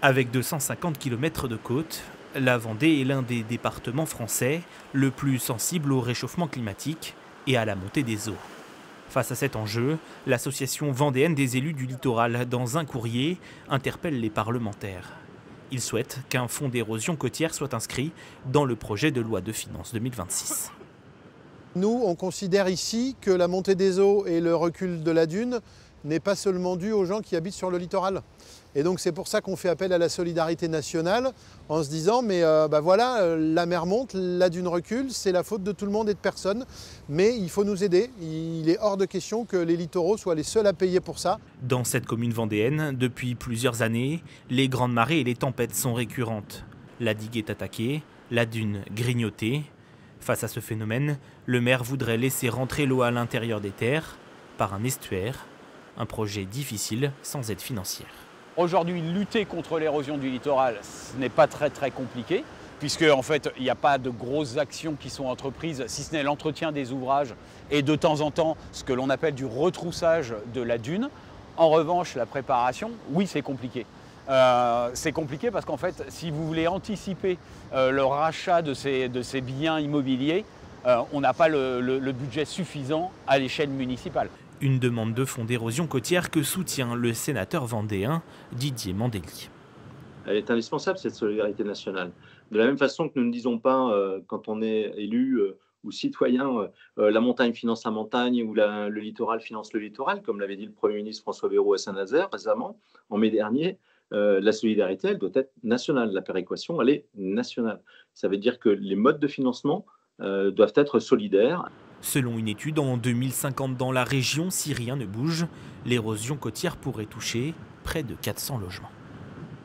Avec 250 km de côte, la Vendée est l'un des départements français le plus sensible au réchauffement climatique et à la montée des eaux. Face à cet enjeu, l'association vendéenne des élus du littoral, dans un courrier, interpelle les parlementaires. Ils souhaitent qu'un fonds d'érosion côtière soit inscrit dans le projet de loi de finances 2026. Nous, on considère ici que la montée des eaux et le recul de la dune n'est pas seulement dû aux gens qui habitent sur le littoral. Et donc c'est pour ça qu'on fait appel à la solidarité nationale en se disant mais voilà, la mer monte, la dune recule, c'est la faute de tout le monde et de personne, mais il faut nous aider. Il est hors de question que les littoraux soient les seuls à payer pour ça. Dans cette commune vendéenne, depuis plusieurs années, les grandes marées et les tempêtes sont récurrentes. La digue est attaquée, la dune grignotée. Face à ce phénomène, le maire voudrait laisser rentrer l'eau à l'intérieur des terres par un estuaire, un projet difficile sans aide financière. Aujourd'hui, lutter contre l'érosion du littoral, ce n'est pas très compliqué, puisque en fait, il n'y a pas de grosses actions qui sont entreprises, si ce n'est l'entretien des ouvrages et de temps en temps ce que l'on appelle du retroussage de la dune. En revanche, la préparation, oui, c'est compliqué. C'est compliqué parce qu'en fait, si vous voulez anticiper le rachat de ces biens immobiliers, on n'a pas le budget suffisant à l'échelle municipale. Une demande de fonds d'érosion côtière que soutient le sénateur vendéen Didier Mandelli. Elle est indispensable, cette solidarité nationale. De la même façon que nous ne disons pas, quand on est élu ou citoyen, la montagne finance la montagne ou le littoral finance le littoral, comme l'avait dit le Premier ministre François Bayrou à Saint-Nazaire récemment, en mai dernier, la solidarité, elle doit être nationale. La péréquation, elle est nationale. Ça veut dire que les modes de financement doivent être solidaires. Selon une étude, en 2050 dans la région, si rien ne bouge, l'érosion côtière pourrait toucher près de 400 logements.